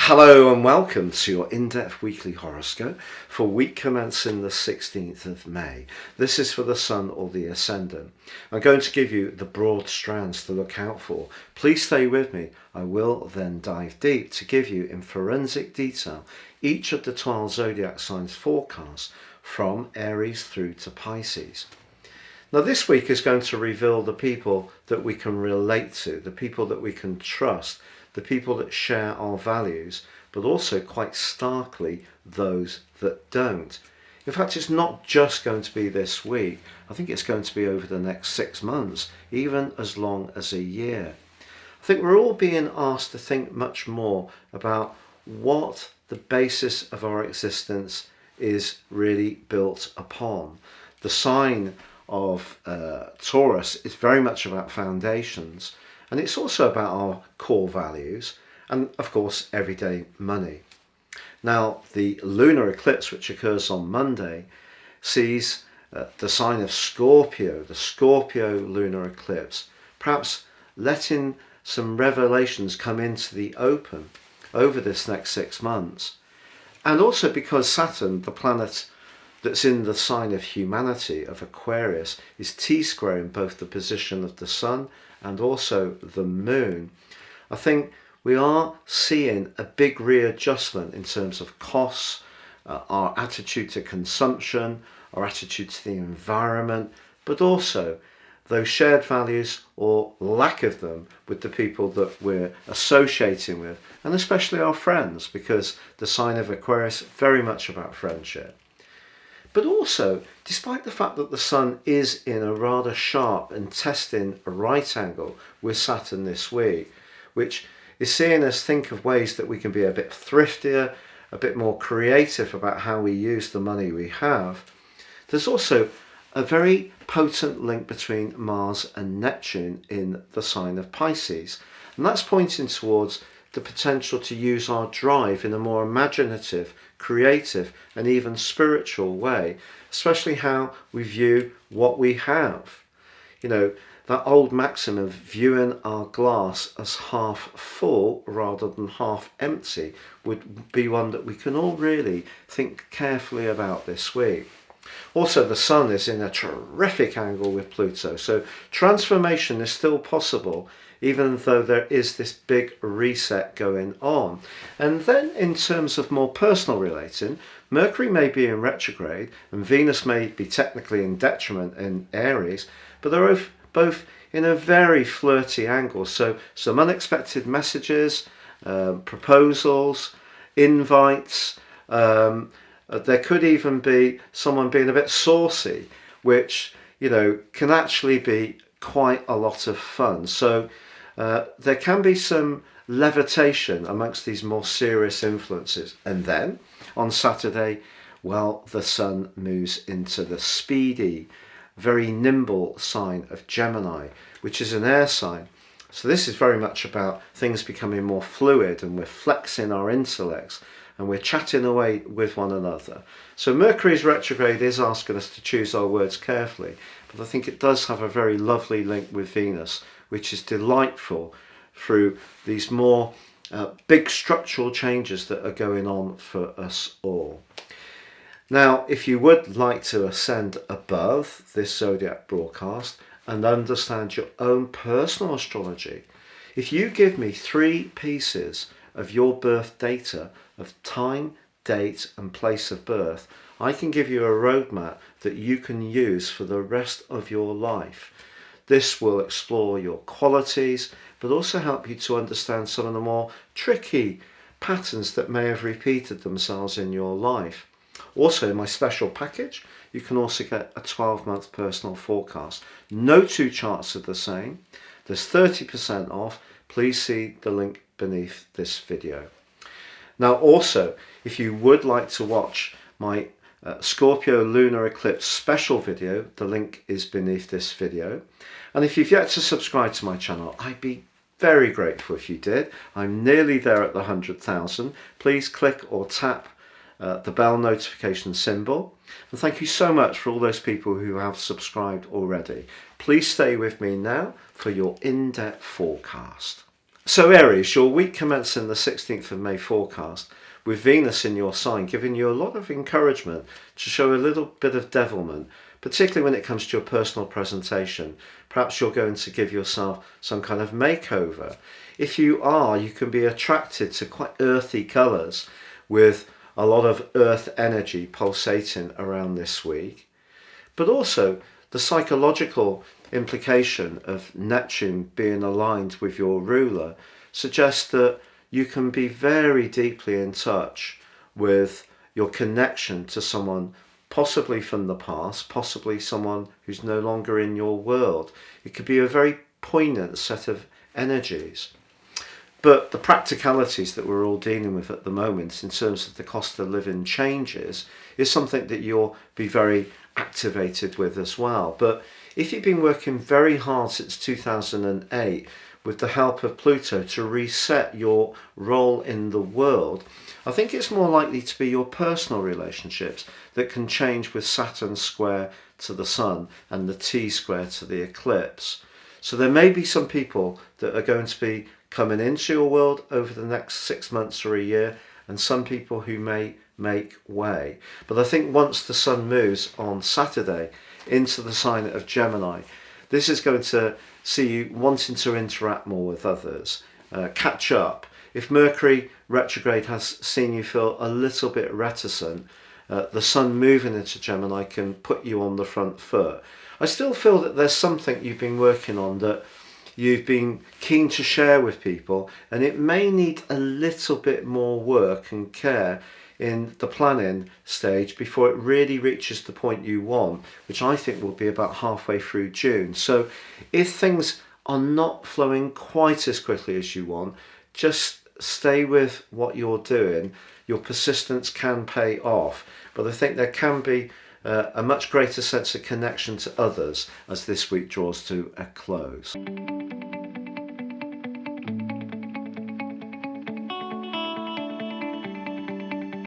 Hello and welcome to your in-depth weekly horoscope for week commencing the 16th of May. This is for the Sun or the Ascendant. I'm going to give you the broad strands to look out for. Please stay with me. I will then dive deep to give you in forensic detail each of the 12 zodiac signs forecasts from Aries through to Pisces. Now this week is going to reveal the people that we can relate to, the people that we can trust, the people that share our values, but also quite starkly those that don't. In fact, it's not just going to be this week. I think it's going to be over the next 6 months, even as long as a year. I think we're all being asked to think much more about what the basis of our existence is really built upon. The sign of Taurus is very much about foundations, and it's also about our core values and, of course, everyday money. Now, the lunar eclipse, which occurs on Monday, sees the sign of Scorpio, the Scorpio lunar eclipse, perhaps letting some revelations come into the open over this next 6 months. And also because Saturn, the planet that's in the sign of humanity, of Aquarius, is T-squaring both the position of the Sun and also the Moon. I think we are seeing a big readjustment in terms of costs, our attitude to consumption, our attitude to the environment, but also those shared values or lack of them with the people that we're associating with, and especially our friends, because the sign of Aquarius is very much about friendship. But also, despite the fact that the Sun is in a rather sharp and testing right angle with Saturn this week, which is seeing us think of ways that we can be a bit thriftier, a bit more creative about how we use the money we have, there's also a very potent link between Mars and Neptune in the sign of Pisces. And that's pointing towards the potential to use our drive in a more imaginative, creative and even spiritual way, especially how we view what we have. You know, that old maxim of viewing our glass as half full rather than half empty would be one that we can all really think carefully about this week. Also, the Sun is in a terrific angle with Pluto, so transformation is still possible even though there is this big reset going on. And then in terms of more personal relating, Mercury may be in retrograde and Venus may be technically in detriment in Aries, but they're both in a very flirty angle. So some unexpected messages, proposals, invites. There could even be someone being a bit saucy, which, you know, can actually be quite a lot of fun. So there can be some levitation amongst these more serious influences. And then on Saturday, well, the Sun moves into the speedy, very nimble sign of Gemini, which is an air sign. So this is very much about things becoming more fluid, and we're flexing our intellects and we're chatting away with one another. So Mercury's retrograde is asking us to choose our words carefully, but I think it does have a very lovely link with Venus, which is delightful through these more big structural changes that are going on for us all. Now, if you would like to ascend above this zodiac broadcast and understand your own personal astrology, if you give me 3 pieces of your birth data of time, date and place of birth, I can give you a roadmap that you can use for the rest of your life. This will explore your qualities, but also help you to understand some of the more tricky patterns that may have repeated themselves in your life. Also, in my special package, you can also get a 12-month personal forecast. No 2 charts are the same. There's 30% off. Please see the link beneath this video. Now, also, if you would like to watch my Scorpio lunar eclipse special video, the link is beneath this video. And if you've yet to subscribe to my channel, I'd be very grateful if you did. I'm nearly there at the 100,000. Please click or tap the bell notification symbol. And thank you so much for all those people who have subscribed already. Please stay with me now for your in-depth forecast. So Aries, your week commencing the 16th of May forecast with Venus in your sign, giving you a lot of encouragement to show a little bit of devilment, particularly when it comes to your personal presentation. Perhaps you're going to give yourself some kind of makeover. If you are, you can be attracted to quite earthy colours with a lot of earth energy pulsating around this week. But also the psychological implication of Neptune being aligned with your ruler suggests that you can be very deeply in touch with your connection to someone, possibly from the past, possibly someone who's no longer in your world. It could be a very poignant set of energies. But the practicalities that we're all dealing with at the moment in terms of the cost of living changes is something that you'll be very activated with as well. But if you've been working very hard since 2008 with the help of Pluto to reset your role in the world, I think it's more likely to be your personal relationships that can change with Saturn square to the Sun and the T square to the eclipse. So there may be some people that are going to be coming into your world over the next 6 months or a year, and some people who may make way. But I think once the Sun moves on Saturday into the sign of Gemini, this is going to see you wanting to interact more with others, catch up. If Mercury retrograde has seen you feel a little bit reticent, the Sun moving into Gemini can put you on the front foot. I still feel that there's something you've been working on that you've been keen to share with people, and it may need a little bit more work and care in the planning stage before it really reaches the point you want, which I think will be about halfway through June. So if things are not flowing quite as quickly as you want, just stay with what you're doing. Your persistence can pay off, but I think there can be a much greater sense of connection to others as this week draws to a close.